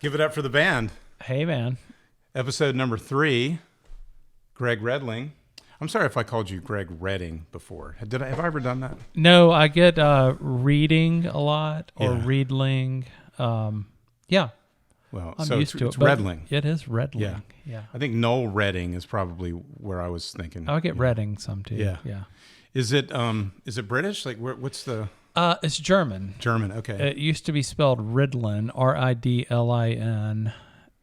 Give it up for the band. Hey, man. Episode number 3, Greg Readling. I'm sorry if I called you Greg Reading before. Have I ever done that? No, I get reading a lot or Yeah. Readling. Yeah. Well, I'm so used to it's it. but Readling. It is Readling. Yeah. Yeah. I think Noel Reading is probably where I was thinking. I get Reading some too. Yeah. Yeah. Is it British? Like what's the It's German. German? Okay. It used to be spelled Riddlin, Ridlin,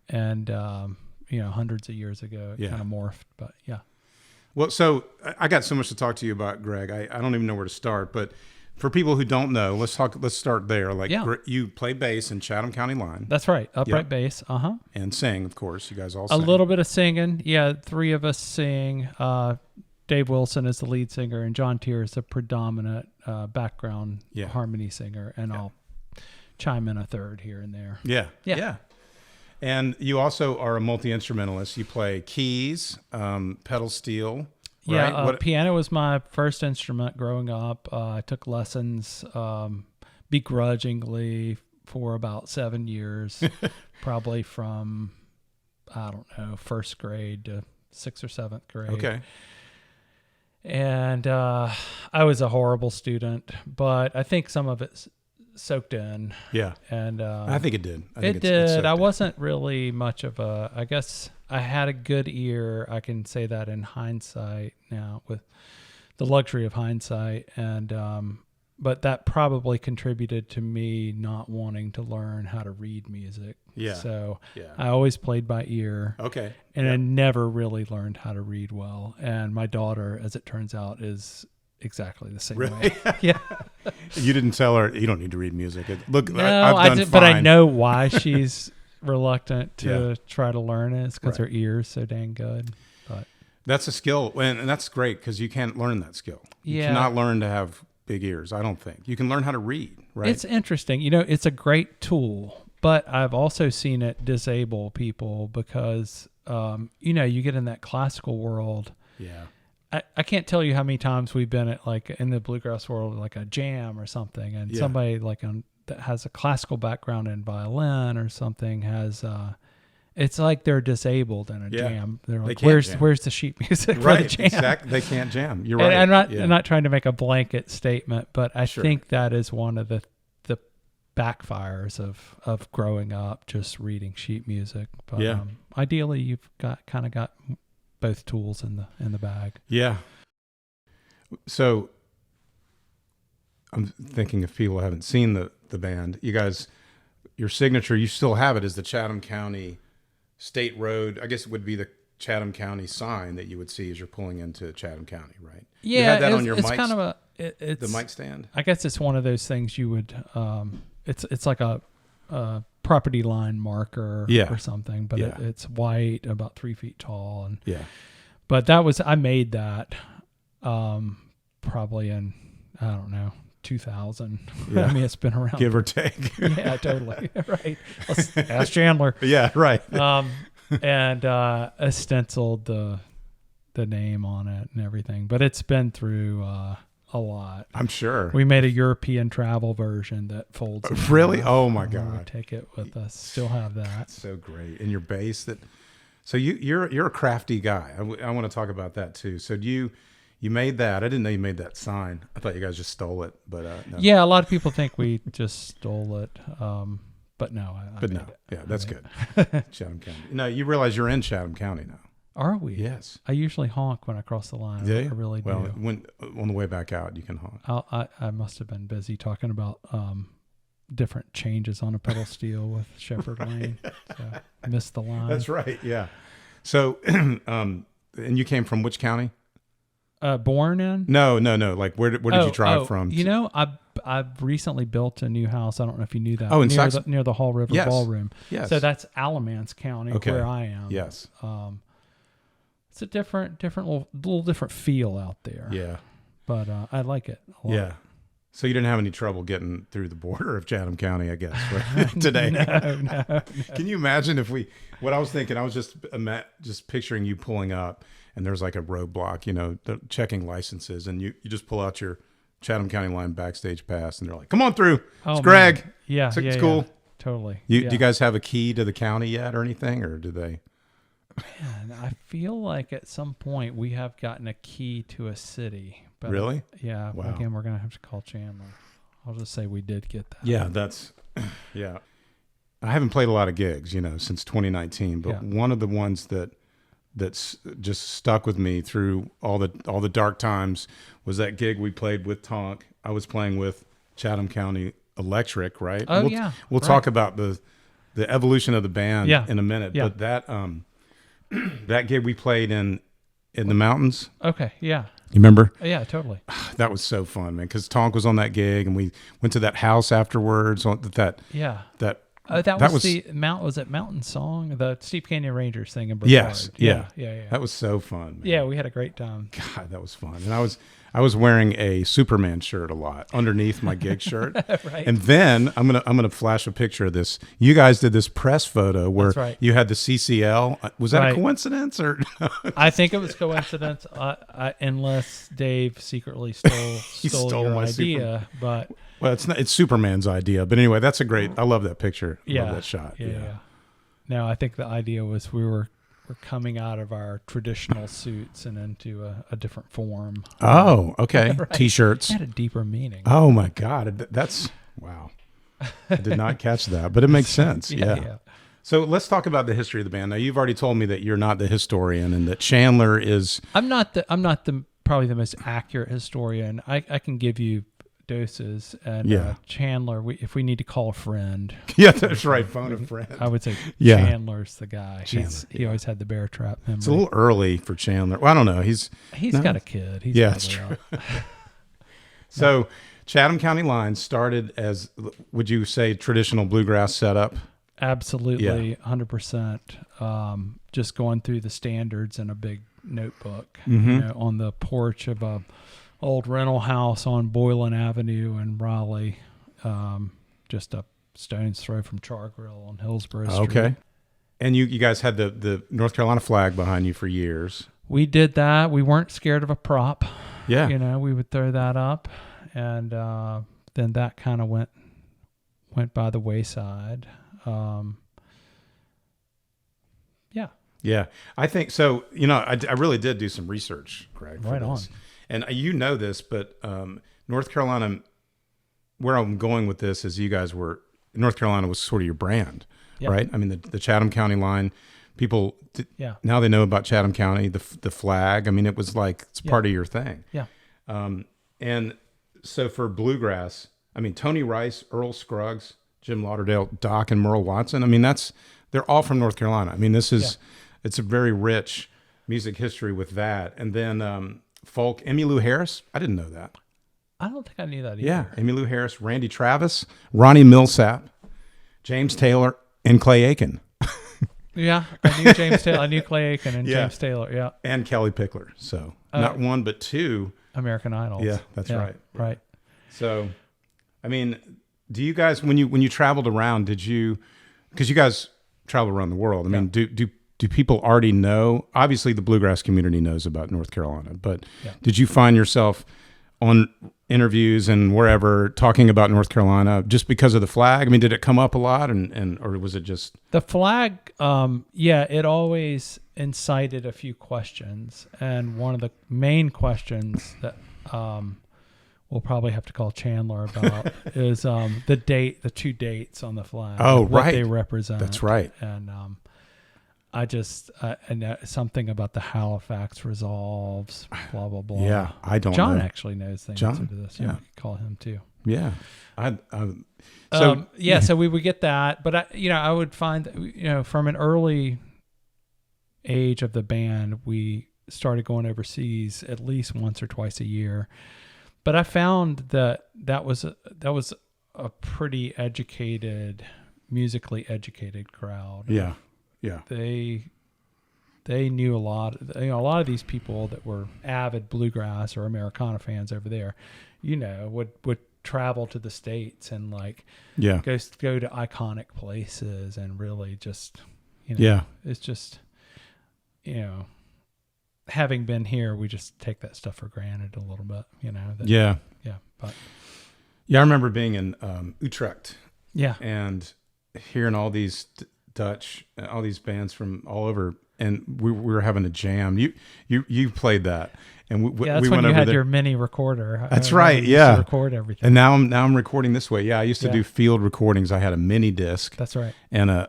and hundreds of years ago it kind of morphed. But yeah. Well, so I got so much to talk to you about, Greg. I don't even know where to start. But for people who don't know, let's start there. You play bass in Chatham County Line. That's right. Upright bass. And sing, of course. You guys all A sing. little bit of singing. Yeah, 3 of us sing. Dave Wilson is the lead singer, and John Tier is the predominant background harmony singer, and I'll chime in a third here and there. Yeah. And you also are a multi-instrumentalist. You play keys, pedal steel. Right? Yeah, piano was my first instrument growing up. I took lessons begrudgingly for about 7 years, probably from, I don't know, first grade to 6th or 7th grade. Okay. And I was a horrible student, but I think some of it soaked in. Yeah. And I think it did. It did. I wasn't really much of I guess I had a good ear. I can say that in hindsight now with the luxury of hindsight. And, but that probably contributed to me not wanting to learn how to read music. Yeah. So I always played by ear. Okay. And I never really learned how to read well. And my daughter, as it turns out, is exactly the same way. Yeah. You didn't tell her you don't need to read music. Look, No, I've done fine. but I know why she's reluctant to try to learn it. It's because her ear's so dang good. But that's a skill, and that's great because you can't learn that skill. You cannot learn to have big ears, I don't think. You can learn how to read, right? It's interesting. It's a great tool, but I've also seen it disable people because, you get in that classical world. Yeah. I can't tell you how many times we've been at, like, in the bluegrass world, like a jam or something, and somebody that has a classical background in violin or something has, it's like they're disabled in a jam. They're like, where's the sheet music for the jam? Exactly. They can't jam. You're right. And I'm not trying to make a blanket statement, but I think that is one of the backfires of growing up just reading sheet music. But ideally, you've got both tools in the bag. Yeah. So I'm thinking if people haven't seen the band, you guys, your signature, you still have it, is the Chatham County State Road. I guess it would be the Chatham County sign that you would see as you're pulling into Chatham County, right? Yeah, you had that on your it's mic, kind of the mic stand. I guess it's one of those things you would. It's like a property line marker or something, but it's white, about 3 feet tall, and But I made that probably in, I don't know, 2000. Yeah. I mean, it's been around. Give or take. Yeah, totally. Right. Let's ask Chandler. Yeah, right. And I stenciled the name on it and everything. But it's been through a lot. I'm sure. We made a European travel version that folds. Really? Oh, my God. We take it with us. Still have that. That's so great. And your bass So you're a crafty guy. I want to talk about that too. So you made that. I didn't know you made that sign. I thought you guys just stole it, but no. Yeah, a lot of people think we just stole it, but no. I made it. Yeah, that's good. Chatham County. No, you realize you're in Chatham County now. Are we? Yes. I usually honk when I cross the line. Yeah. I really do. Well, when on the way back out, you can honk. I must have been busy talking about different changes on a pedal steel with Shepherd Lane. So I missed the line. That's right. Yeah. So, and you came from which county? Born in? No. Like where did you drive from? I've recently built a new house. I don't know if you knew that. Oh, near the Hall River Ballroom. Yes. So that's Alamance County, where I am. Yes. It's a little different feel out there. Yeah. But I like it a lot. Yeah. So you didn't have any trouble getting through the border of Chatham County, I guess, right? Today. No. Can you imagine what I was thinking, I was just picturing you pulling up and there's like a roadblock, checking licenses, and you just pull out your Chatham County Line backstage pass and they're like, come on through. It's Greg. Man. Yeah. It's cool. totally. Do you guys have a key to the county yet or anything, or do they? Man, I feel like at some point we have gotten a key to a city. But Really? Yeah. Wow. Again, we're going to have to call Chandler. I'll just say we did get that. Yeah, yeah. I haven't played a lot of gigs, since 2019, but one of the ones that's just stuck with me through all the dark times was that gig we played with Tonk. I was playing with Chatham County Electric, right? Oh, We'll talk about the evolution of the band in a minute, but that that gig we played in the mountains. Okay, yeah. You remember? Yeah, totally. That was so fun, man, because Tonk was on that gig, and we went to that house afterwards. That was the Mountain Song, the Steep Canyon Rangers thing in Brevard. Yes, yeah. That was so fun, man. Yeah, we had a great time. God, that was fun. And I was wearing a Superman shirt a lot underneath my gig shirt. Right. And then I'm gonna flash a picture of this. You guys did this press photo where you had the CCL. Was that a coincidence or? I think it was coincidence, unless Dave secretly stole your idea. But well, it's Superman's idea. But anyway, that's I love that picture. I love that shot. Yeah. No, I think the idea was we're coming out of our traditional suits and into a different form. Oh, okay. Right. T-shirts. It had a deeper meaning. Oh my God. That's wow. I did not catch that, but it makes sense. Yeah. So let's talk about the history of the band. Now you've already told me that you're not the historian and that Chandler is. I'm not probably the most accurate historian. I can give you doses and Chandler, if we need to call a friend. Yeah, that's right. Phone a friend. I would say Chandler's the guy. He always had the bear trap memory. It's a little early for Chandler. Well, I don't know. He's got a kid. That's true. So Chatham County Line started as, would you say, traditional bluegrass setup? Absolutely, 100%. Just going through the standards in a big notebook, on the porch of a old rental house on Boylan Avenue in Raleigh, just a stone's throw from Char Grill on Hillsborough Street. Okay. And you guys had the North Carolina flag behind you for years. We did that. We weren't scared of a prop. Yeah. We would throw that up, and then that kind of went by the wayside. Yeah. I think so. I really did do some research, Greg. Right on. And this, but North Carolina, where I'm going with this is North Carolina was sort of your brand, right? I mean, the Chatham County Line, people, now they know about Chatham County, the flag. I mean, it was like, it's part of your thing. Yeah. And so for bluegrass, I mean, Tony Rice, Earl Scruggs, Jim Lauderdale, Doc, and Merle Watson. I mean, they're all from North Carolina. I mean, it's a very rich music history with that. And then, folk, Emmylou Harris. I didn't know that. I don't think I knew that either. Yeah, Emmylou Harris, Randy Travis, Ronnie Millsap, James Taylor, and Clay Aiken. Yeah, I knew James Taylor. I knew Clay Aiken and James Taylor. Yeah, and Kelly Pickler. So not one but two American Idols. Yeah, that's right. Right. So, I mean, do you guys when you traveled around? Because you guys travel around the world. I mean, do people already know? Obviously, the bluegrass community knows about North Carolina, but did you find yourself on interviews and wherever talking about North Carolina just because of the flag? I mean, did it come up a lot, or was it just the flag? It always incited a few questions, and one of the main questions that we'll probably have to call Chandler about is the two dates on the flag. Oh, what right. they represent. That's right. And I just and something about the Halifax resolves, blah blah blah. Yeah, I don't. John know. actually knows things John? into this. Yeah, we could call him too. Yeah, so we would get that, but I would find that, from an early age of the band, we started going overseas at least once or twice a year. But I found that was a pretty musically educated crowd. Yeah. Yeah. They knew a lot. A lot of these people that were avid bluegrass or Americana fans over there, would travel to the States and go to iconic places and really just, it's just, having been here, we just take that stuff for granted a little bit, But I remember being in Utrecht. Yeah. And hearing all these Dutch, all these bands from all over, and we were having a jam. You played that, and we that's we when went you over had there. your mini recorder. That's I right. remember you used to Yeah. record everything. And now I'm recording this way. Yeah, I used to Yeah. do field recordings. I had a mini disc That's right. and a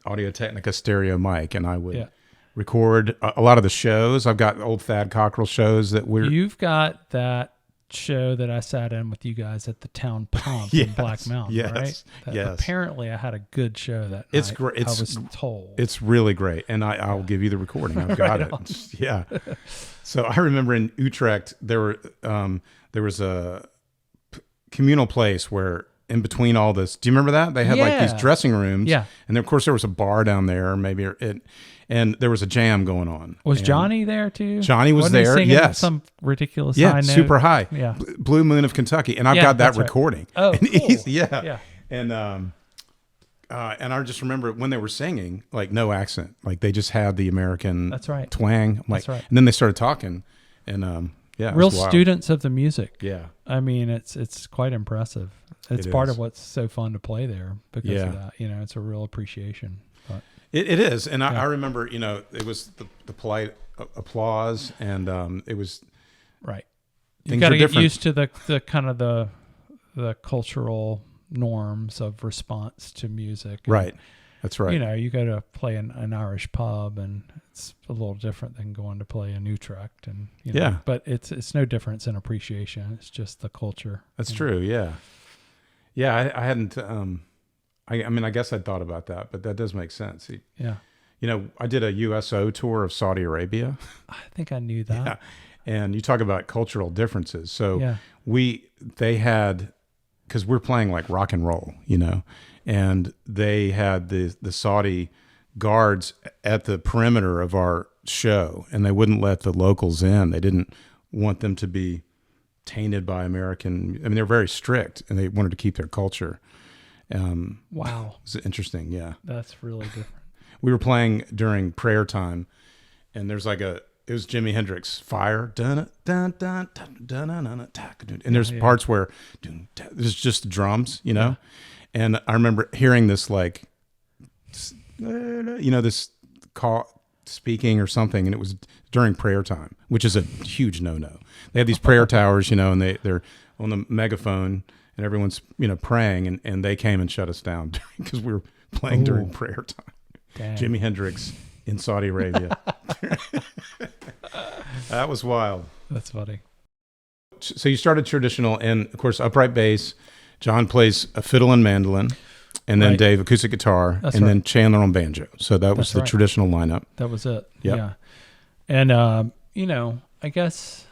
Audio-Technica stereo mic, and I would Yeah. record a lot of the shows. I've got old Thad Cockrell shows that You've got that show that I sat in with you guys at the town pump in Black Mountain, yes, right? yes. Apparently, I had a good show that It's night. great. I was told. It's really great, and I'll give you the recording. I've got Right it. on. Yeah. So I remember in Utrecht there was a communal place where in between all this. Do you remember that they had like these Yeah. dressing rooms? Yeah. And then of course there was a bar down there, maybe and there was a jam going on. Was And Johnny there too? Johnny was Wasn't he there. singing Yes. some ridiculous Yeah, high note? super high. Yeah. Blue Moon of Kentucky, and I've Yeah, got that that's right. recording. Oh, and cool. yeah. Yeah. And I just remember when they were singing, like no accent, like they just had the American That's right. twang. I'm like, That's right. And then they started talking, and yeah, it Real was wild. students of the music. Yeah, I mean, it's quite impressive. It's It part is. of what's so fun to play there because Yeah. of that. You know, it's a real appreciation. But it is. And Yeah. I remember, it was the polite applause, and it was right, you things got are to get different. used to the kind of the cultural norms of response to music. And, Right. That's right. You know, you go to play in an Irish pub, and it's a little different than going to play in Utrecht, and you know, Yeah. But it's no difference in appreciation. It's just the culture. That's you know. true. Yeah. Yeah. I hadn't. I mean, I guess I'd thought about that, but that does make sense. Yeah, I did a USO tour of Saudi Arabia. I think I knew that. Yeah. And you talk about cultural differences. So Yeah. they had, because we're playing like rock and roll, and they had the Saudi guards at the perimeter of our show, and they wouldn't let the locals in. They didn't want them to be tainted by American. I mean, they're very strict, and they wanted to keep their culture. Wow, It's interesting. Yeah. that's really different. We were playing during prayer time, and there's like it was Jimi Hendrix, Fire, dun dun dun dun dun dun dun, and there's parts where there's just the drums, and I remember hearing this like, this call speaking or something, and it was during prayer time, which is a huge no-no. They have these prayer towers, and they're on the megaphone, and everyone's praying, and they came and shut us down because we were playing during prayer time. Dang. Jimi Hendrix in Saudi Arabia. That was wild. That's funny. So you started traditional, and of course upright bass. John plays a fiddle and mandolin, and then Right. Dave acoustic guitar, That's and right. then Chandler on banjo. So that was That's the right. traditional lineup. That was it. Yep. Yeah. And, I guess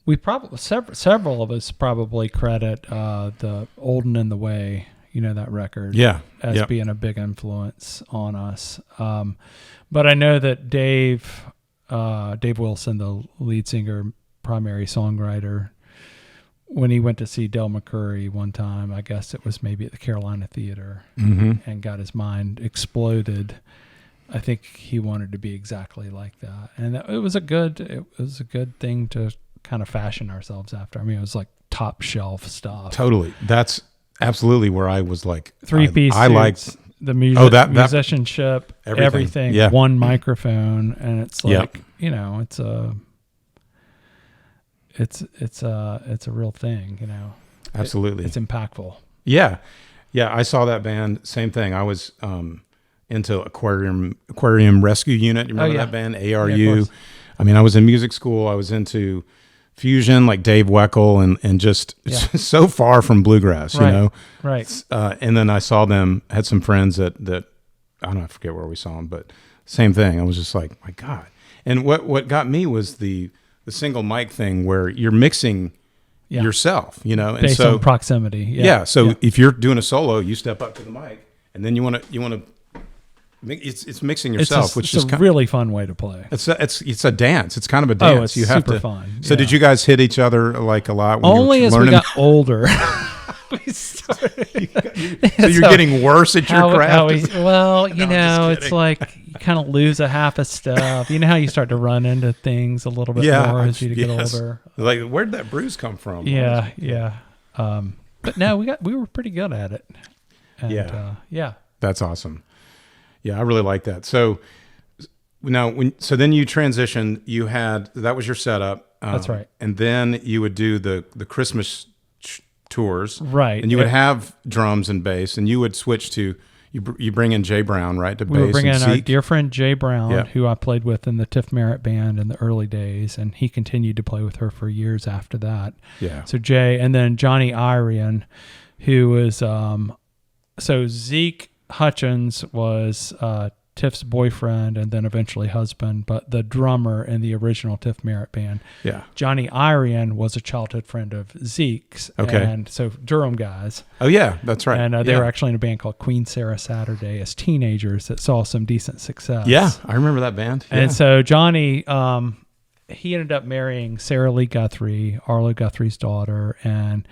we probably, several of us probably credit the Olden and the Way, that record, Yeah, as Yep. being a big influence on us. But I know that Dave Wilson, the lead singer, primary songwriter, when he went to see Del McCurry one time, I guess it was maybe at the Carolina Theater, and got his mind exploded. I think he wanted to be exactly like that, and it was a good thing to kind of fashion ourselves after. I mean, it was like top shelf stuff. Totally. That's absolutely where I was like Three-piece I liked suits, the music, that musicianship, everything. Yeah. One microphone, and it's like Yep. it's a real thing. Absolutely. It's impactful. Yeah. I saw that band. Same thing. I was into Aquarium Rescue Unit. You remember yeah. that band? Yeah, ARU. of course. I mean, I was in music school. I was into fusion, like Dave Weckl, and just it's so far from bluegrass, Right. And then I saw them. Had some friends that I don't know. I forget where we saw them, but same thing. I was just like, my God. And what got me was the single mic thing where you're mixing yourself, and Based so on proximity. So if you're doing a solo, you step up to the mic, and then you want to. It's mixing yourself, which is a really fun way to play. it's a dance. It's kind of a dance. Oh, it's you have super to. fun. So did you guys hit each other like a lot? When Only you were as we learning? got older. We started. So you're getting worse at your craft. It's like you kind of lose a half a step. You know how you start to run into things a little bit more as you get older. Like, where'd that bruise come from? Yeah. But no, we were pretty good at it. And, yeah. That's awesome. Yeah, I really like that. So now, then you transitioned. That was your setup. That's right. And then you would do the Christmas tours, right? And you would have drums and bass, and you would switch to you bring in Jay Brown, right? To we bass were bringing and in our Zeke. dear friend Jay Brown, who I played with in the Tiff Merritt band in the early days, and he continued to play with her for years after that. Yeah. So Jay, and then Johnny Irian, who was so Zeke Hutchins was Tiff's boyfriend and then eventually husband, but the drummer in the original Tiff Merritt band. Yeah. Johnny Irian was a childhood friend of Zeke's. Okay. And so Durham guys. Oh, yeah, that's right. And they were actually in a band called Queen Sarah Saturday as teenagers that saw some decent success. Yeah, I remember that band. Yeah. And so Johnny, he ended up marrying Sarah Lee Guthrie, Arlo Guthrie's daughter, and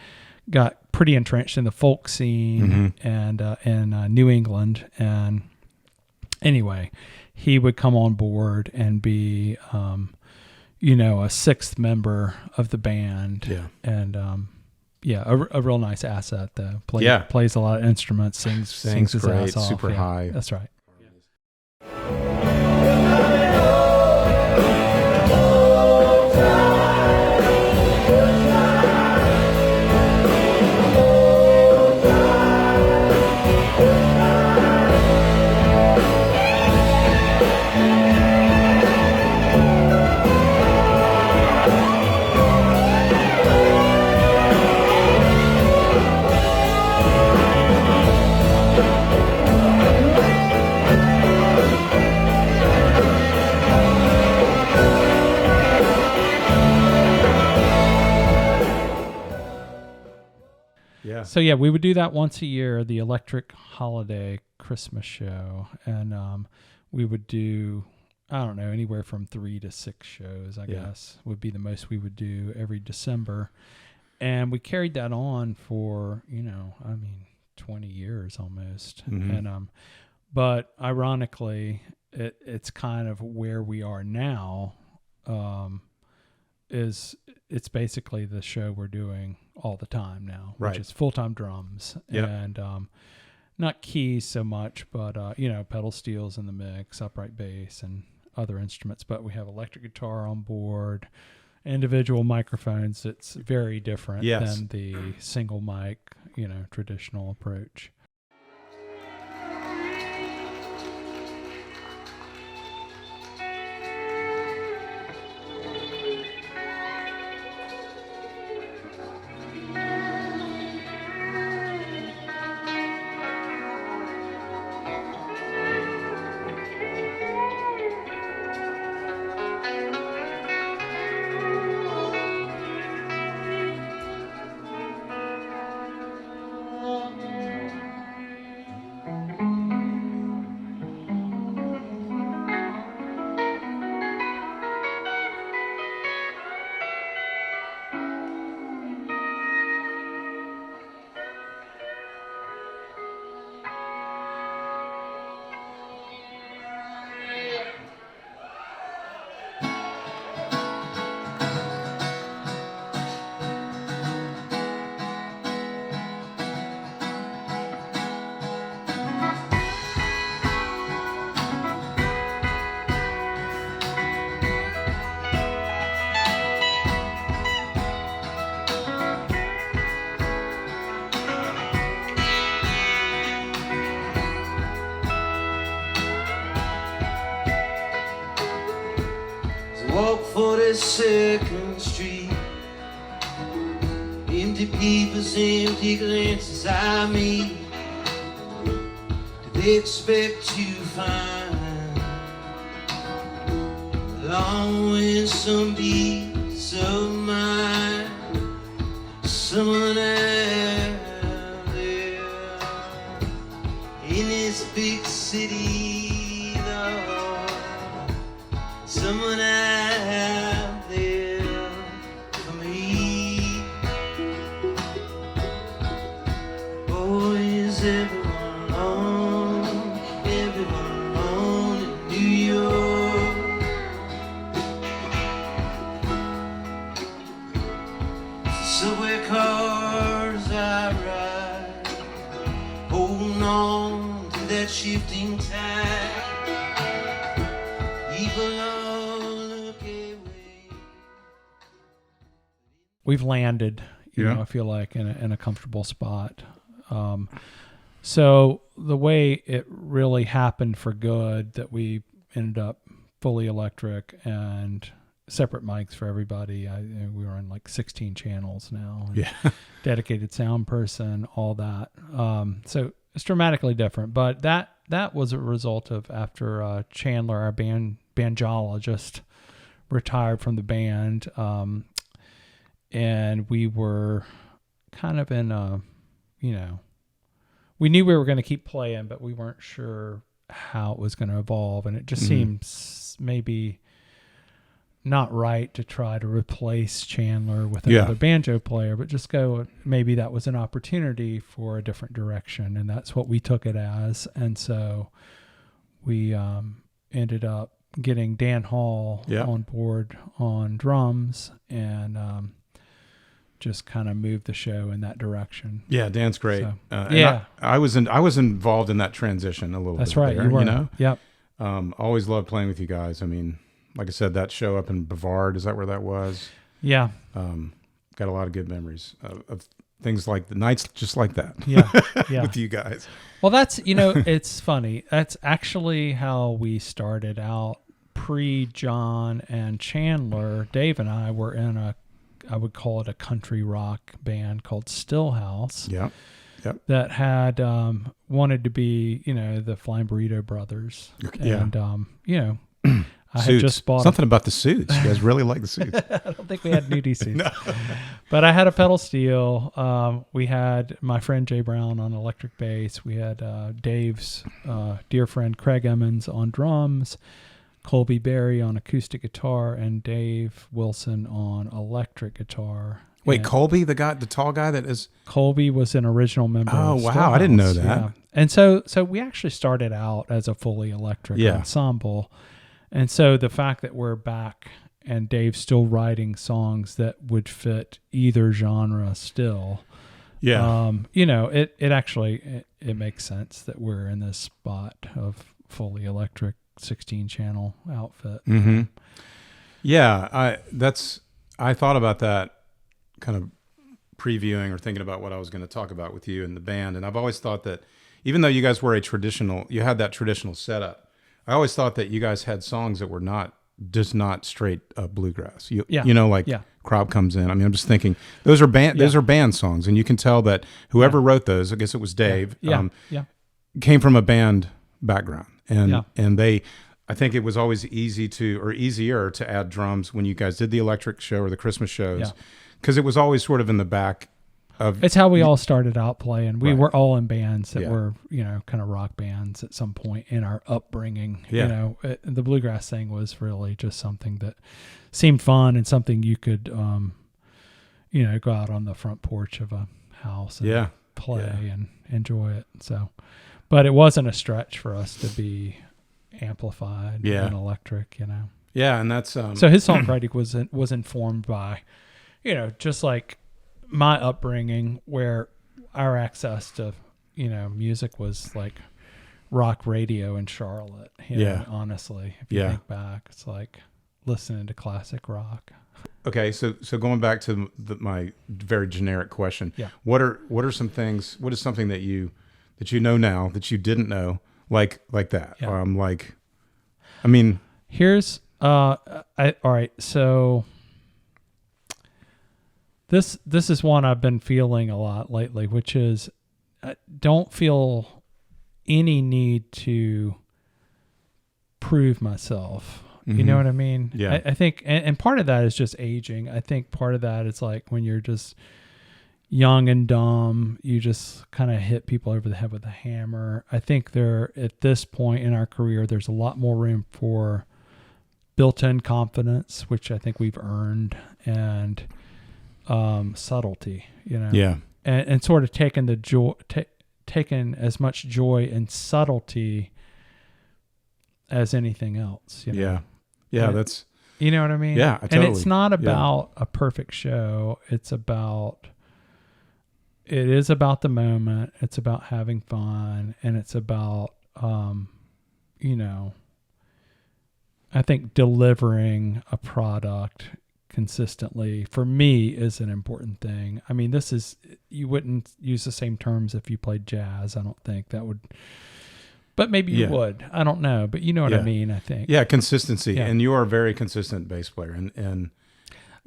got pretty entrenched in the folk scene and in New England. And anyway, he would come on board and be, a sixth member of the band. Yeah. And, a real nice asset though. Plays a lot of instruments, sings his great, ass off. super high. That's right. Yeah. So we would do that once a year, the Electric Holiday Christmas show, and we would do, I don't know, anywhere from 3 to 6 shows, I guess, would be the most we would do every December. And we carried that on for, 20 years almost. And but ironically, it's kind of where we are now. It's basically the show we're doing all the time now, which is full-time drums and not keys so much, but pedal steels in the mix, upright bass, and other instruments. But we have electric guitar on board, individual microphones. It's very different than the single mic, traditional approach. Walk 42nd Street, empty people's empty glances I meet. Do they expect to find along with some beats of mine, someone out there in this big city, though, someone out there for me. Oh, is everyone alone in New York? The subway cars I ride holding on to that shifting tide. People all look away. We've landed, you Yeah. know, I feel like in a comfortable spot. So the way it really happened for good that we ended up fully electric and separate mics for everybody. We were on like 16 channels now. And Yeah. dedicated sound person, all that. So it's dramatically different, but that was a result of after Chandler, our banjologist, retired from the band. And we were kind of in a, you know, we knew we were going to keep playing, but we weren't sure how it was going to evolve. And it just seems maybe not right to try to replace Chandler with another banjo player, but just go, maybe that was an opportunity for a different direction. And that's what we took it as. And so we ended up getting Dan Hall on board on drums and just kind of moved the show in that direction. Yeah, Dan's great. So, and I was involved in that transition a little bit. That's right. There, You were. You know? Yep. Always loved playing with you guys. I mean, like I said, that show up in Brevard, is that where that was? Yeah. Got a lot of good memories of things like the nights just like that. Yeah. Yeah. With you guys. Well, that's, you know, it's funny. That's actually how we started out pre-John and Chandler. Dave and I were in I would call it a country rock band called Stillhouse. Yeah. Yep. That had wanted to be, you know, the Flying Burrito Brothers. Yeah. And, you know, I had Suits. just bought something about the suits. You guys really like the suits. I don't think we had nudie suits. No. But I had a pedal steel. We had my friend Jay Brown on electric bass. We had Dave's dear friend Craig Emmons on drums, Colby Berry on acoustic guitar, and Dave Wilson on electric guitar. Wait, And Colby, the tall guy that is. Colby was an original member. Oh, of wow. I didn't know Stillhouse, that. yeah. And so we actually started out as a fully electric ensemble. And so the fact that we're back and Dave's still writing songs that would fit either genre still, you know, it actually makes sense that we're in this spot of fully electric 16 channel outfit. Mm-hmm. Yeah, I thought about that kind of previewing or thinking about what I was going to talk about with you and the band, and I've always thought that even though you guys were you had that traditional setup, I always thought that you guys had songs that were not straight bluegrass. You know, like Crowd Comes In. I mean, I'm just thinking those are band songs, and you can tell that whoever wrote those, I guess it was Dave, came from a band background, and I think it was always easier to add drums when you guys did the electric show or the Christmas shows, because it was always sort of in the back. It's how we all started out playing. We were all in bands that were, you know, kind of rock bands at some point in our upbringing. You know, the bluegrass thing was really just something that seemed fun and something you could, you know, go out on the front porch of a house and play and enjoy it. So, but it wasn't a stretch for us to be amplified and electric, you know. Yeah, and that's so his songwriting was informed by, you know, just like my upbringing, where our access to, you know, music was like rock radio in Charlotte. You know, honestly, if you think back, it's like listening to classic rock. Okay, so going back to my very generic question, what are some things? What is something that you know now that you didn't know, like that? I mean, here's all right, so. This is one I've been feeling a lot lately, which is I don't feel any need to prove myself. Mm-hmm. You know what I mean? Yeah. I think, and part of that is just aging. I think part of that is like when you're just young and dumb, you just kind of hit people over the head with a hammer. I think at this point in our career, there's a lot more room for built-in confidence, which I think we've earned, and subtlety, you know, and sort of taking the joy, taking as much joy in subtlety as anything else, you know? That's, you know what I mean? Yeah, totally. And it's not about a perfect show. It's about it is about the moment. It's about having fun, and it's about, you know, I think delivering a product consistently for me is an important thing. I mean, you wouldn't use the same terms if you played jazz. I don't think that would, but maybe you would. I don't know, but you know what I mean, I think. Yeah, consistency. Yeah. And you are a very consistent bass player. And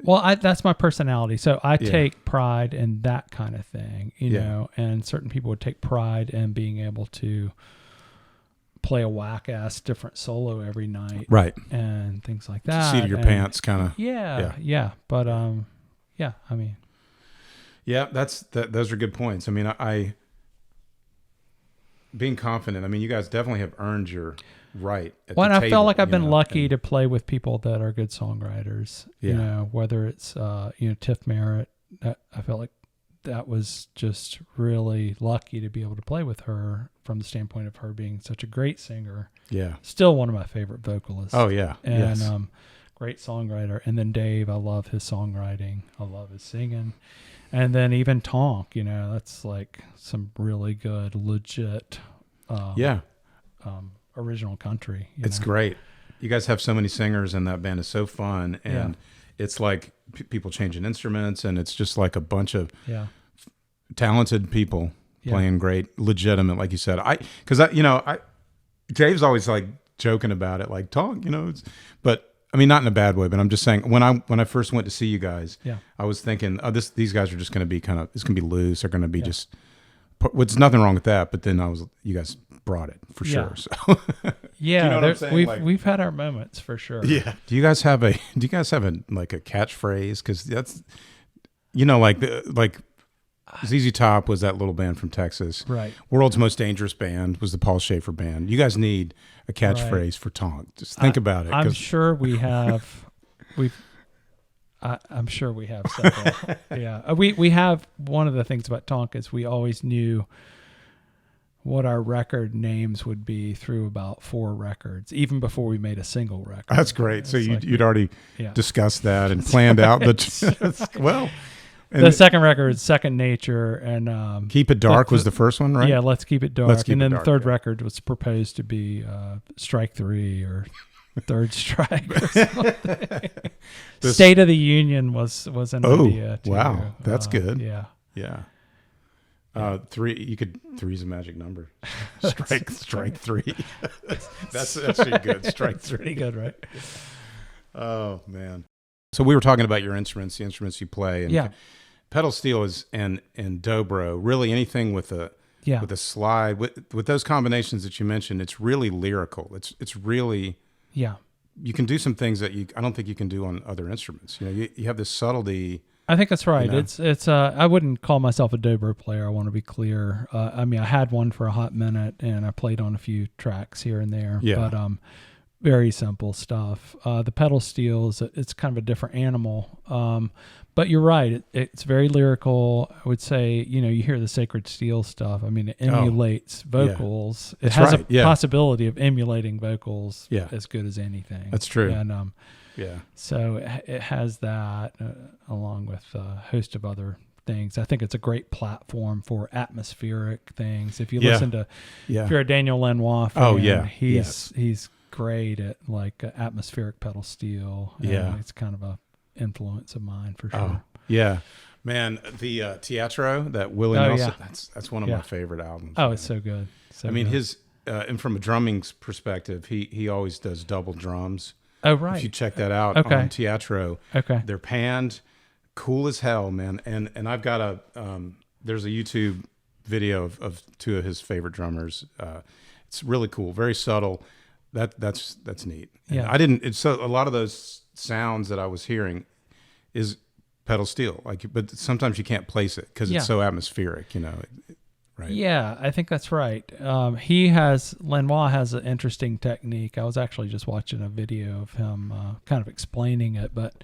well, that's my personality. So I take pride in that kind of thing, you know, and certain people would take pride in being able to play a whack-ass different solo every night. Right. And things like that. Seat of your pants kind of. Yeah. But, yeah, I mean. Yeah, those are good points. I mean, I being confident, I mean, you guys definitely have earned your right at well, the and table, I feel like I've been know, lucky to play with people that are good songwriters. Yeah. You know, whether it's you know, Tiff Merritt, I felt like that was just really lucky to be able to play with her from the standpoint of her being such a great singer. Yeah. Still one of my favorite vocalists. Oh yeah. And great songwriter. And then Dave, I love his songwriting. I love his singing. And then even Tonk, you know, that's like some really good, legit original country. It's great. You guys have so many singers, and that band is so fun. And it's like people changing instruments, and it's just like a bunch of talented people playing great, legitimate, like you said. Dave's always like joking about it, like Tonk, you know, but I mean, not in a bad way, but I'm just saying when I first went to see you guys, I was thinking, these guys are just going to be it's going to be loose. They're going to be just. There's nothing wrong with that, but then you guys brought it for sure. So yeah, you know what I'm saying? We've had our moments for sure. Yeah. Do you guys have a like a catchphrase? Because that's, you know, like ZZ Top was that little band from Texas. Right. World's Most Dangerous Band was the Paul Schaefer Band. You guys need a catchphrase for Tonk. Just think about it. I'm sure we have. I'm sure we have several. Yeah. We have, one of the things about Tonk is we always knew what our record names would be through about 4 records, even before we made a single record. That's great. So you'd already discussed that and planned out the the second record, Second Nature, and Keep It Dark was the first one, right? Yeah, Let's Keep It Dark. And then the third record was proposed to be Strike 3 or Third Strike or something. State of the Union was an idea too. Wow, that's good. Yeah. 3. Three's a magic number. Strike 3. That's actually good. Strike 3. Pretty good, right? Oh man. So we were talking about your instruments, the instruments you play, and pedal steel and dobro. Really, anything with a slide with those combinations that you mentioned, it's really lyrical. It's really you can do some things that I don't think you can do on other instruments. You know, you have this subtlety. I think that's right. You know? It's I wouldn't call myself a dobro player. I want to be clear. I mean, I had one for a hot minute, and I played on a few tracks here and there. Yeah. But very simple stuff. The pedal steel it's kind of a different animal. But you're right. It's very lyrical. I would say, you know, you hear the Sacred Steel stuff. I mean, it emulates vocals. Yeah. It has a possibility of emulating vocals as good as anything. That's true. And so it has that along with a host of other things. I think it's a great platform for atmospheric things. If you listen to, if you're a Daniel Lanois fan, he's great at like atmospheric pedal steel. It's kind of a influence of mine for sure. Man, the Teatro, that Willie Nelson, that's one of my favorite albums. Oh, it's so good. I mean, his and from a drumming perspective, he always does double drums. Oh, right. If you check that out on Teatro, they're panned, cool as hell, man. And I've got there's a YouTube video of 2 of his favorite drummers. It's really cool, very subtle. That's neat. Yeah, a lot of those sounds that I was hearing is pedal steel, but sometimes you can't place it because it's so atmospheric, you know. Right. Yeah, I think that's right. Lanois has an interesting technique. I was actually just watching a video of him kind of explaining it, but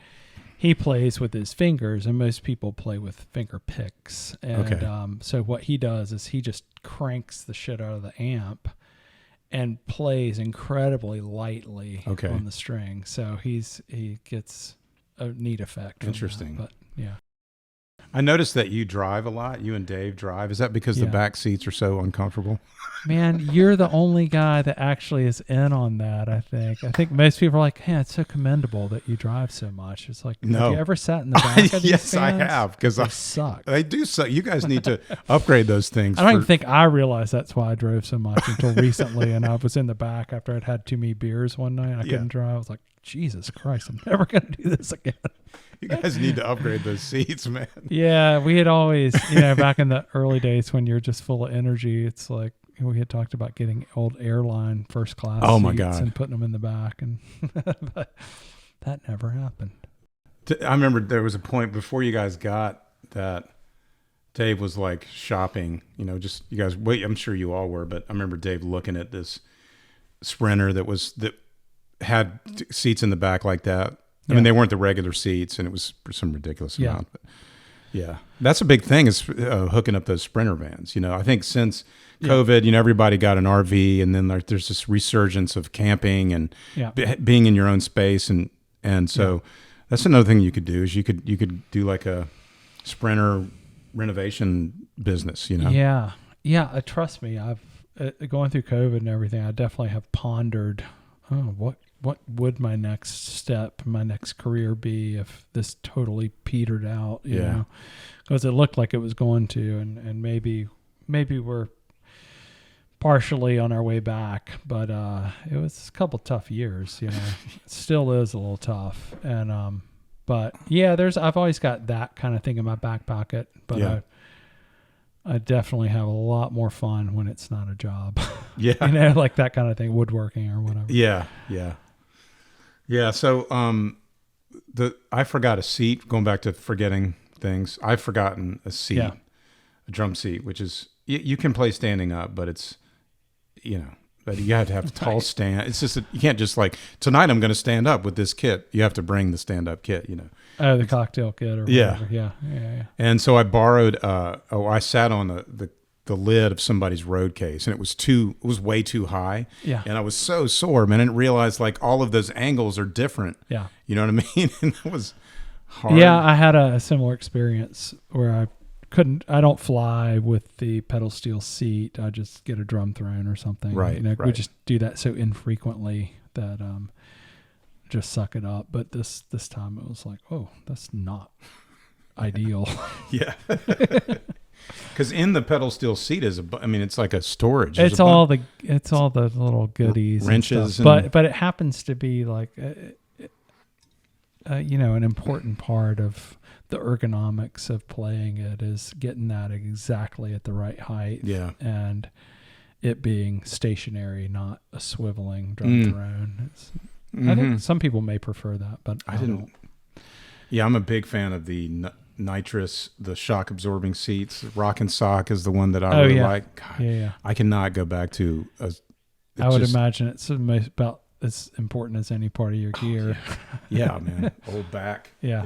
he plays with his fingers, and most people play with finger picks. And so what he does is he just cranks the shit out of the amp and plays incredibly lightly on the string. So he gets a neat effect. Interesting. But yeah. I noticed that you drive a lot. You and Dave drive. Is that because the Yeah. back seats are so uncomfortable? Man, you're the only guy that actually is in on that, I think. I think most people are like, hey, it's so commendable that you drive so much. It's like, No. have you ever sat in the back of these Yes, I vans? have, because They I suck. They do suck. You guys need to upgrade those things. I don't even think I realized that's why I drove so much until recently. And I was in the back after I'd had too many beers one night. I couldn't drive. I was like, Jesus Christ, I'm never going to do this again. You guys need to upgrade those seats, man. Yeah, we had always, back in the early days when you're just full of energy, it's like we had talked about getting old airline first class Oh, my seats God. and putting them in the back. And but that never happened. I remember there was a point before you guys got that Dave was like shopping, just you guys wait. I'm sure you all were, but I remember Dave looking at this Sprinter that had seats in the back like that. I mean, they weren't the regular seats, and it was for some ridiculous amount. But yeah, that's a big thing is hooking up those Sprinter vans. I think since COVID, everybody got an RV, and then there's this resurgence of camping and being in your own space, and so that's another thing you could do is you could do like a Sprinter renovation business. Yeah. Trust me, I've going through COVID and everything. I definitely have pondered, what would my next step, my next career be if this totally petered out, you know, because it looked like it was going to, and maybe we're partially on our way back, but it was a couple tough years, It still is a little tough. And, but yeah, I've always got that kind of thing in my back pocket, but I definitely have a lot more fun when it's not a job. Yeah. Like that kind of thing, woodworking or whatever. Yeah. So, I forgot a seat. Going back to forgetting things, I've forgotten a seat, a drum seat, which is you can play standing up, but it's but you have to have a tall stand. It's just you can't just like tonight I'm going to stand up with this kit. You have to bring the stand up kit. Oh, the cocktail kit or whatever. Yeah. And so I borrowed. I sat on the lid of somebody's road case, and it was way too high. Yeah. And I was so sore, man. I didn't realize like all of those angles are different. Yeah. You know what I mean? And that was hard. Yeah, I had a similar experience where I don't fly with the pedal steel seat. I just get a drum throne or something. Right. We just do that so infrequently that just suck it up. But this time it was like, oh, that's not ideal. Yeah. Because in the pedal steel seat it's like a storage. It's all the little goodies, wrenches, but it happens to be like an important part of the ergonomics of playing it is getting that exactly at the right height. Yeah. And it being stationary, not a swiveling drum throne. I think some people may prefer that, but I didn't. Yeah, I'm a big fan of the nitrous, the shock absorbing seats. Rock and Sock is the one that I really like. God, I cannot go back to. I would imagine it's about as important as any part of your gear. Yeah, man, old back. Yeah,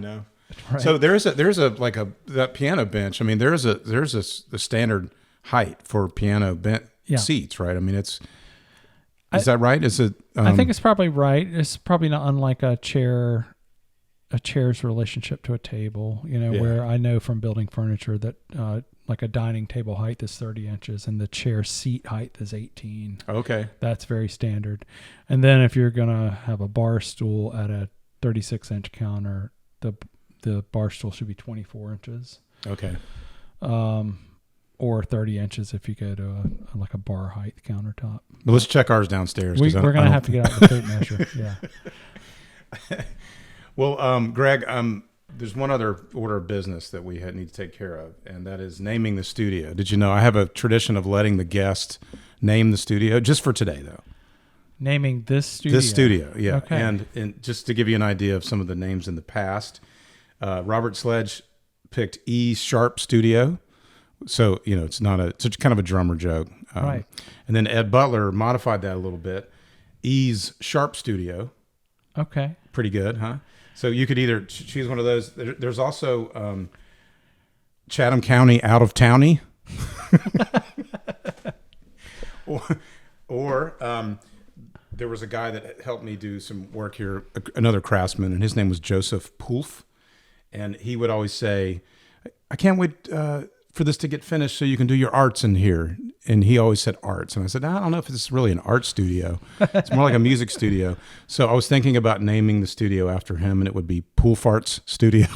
right. So there's a like that piano bench. I mean, there's a standard height for piano seats, right? I mean, is that right? Is it? I think it's probably right. It's probably not unlike a chair's relationship to a table, where I know from building furniture that like a dining table height is 30 inches and the chair seat height is 18. Okay. That's very standard. And then if you're going to have a bar stool at a 36-inch counter, the bar stool should be 24 inches. Okay. Or 30 inches if you go to a bar height countertop. But let's check ours downstairs. We're going to have to get out the tape measure. Yeah. Well, Greg, there's one other order of business that we need to take care of, and that is naming the studio. Did you know I have a tradition of letting the guest name the studio just for today, though? Naming this studio? This studio, yeah. Okay. And just to give you an idea of some of the names in the past, Robert Sledge picked E Sharp Studio. So, it's it's kind of a drummer joke. Right. And then Ed Butler modified that a little bit. E's Sharp Studio. Okay. Pretty good, huh? So you could either choose one of those. There's also Chatham County Out of Towny. or there was a guy that helped me do some work here, another craftsman, and his name was Joseph Pulf. And he would always say, I can't wait for this to get finished so you can do your arts in here. And he always said arts. And I said, I don't know if it's really an art studio. It's more like a music studio. So I was thinking about naming the studio after him, and it would be Pool Farts Studio.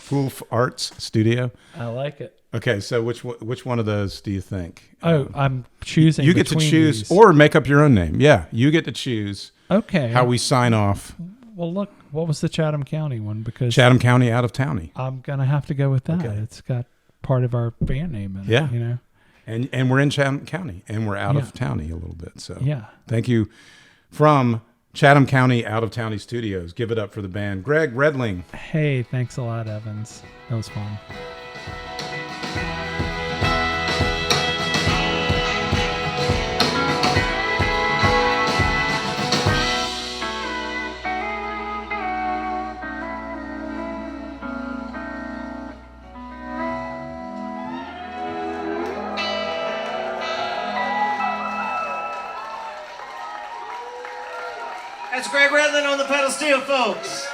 Pool Arts Studio. I like it. Okay, so which one of those do you think? Oh, I'm choosing. You get to choose, these. or make up your own name. Yeah, you get to choose. Okay. How we sign off. Well, look, what was the Chatham County one? Because Chatham County Out of Towny. I'm gonna have to go with that. Okay. It's got part of our band name in it. Yeah. You know. And we're in Chatham County, and we're out of Towny a little bit. So yeah. Thank you from Chatham County Out of Towny Studios. Give it up for the band. Greg Readling. Hey, thanks a lot, Evans. That was fun. That's Greg Readling on the pedal steel, folks.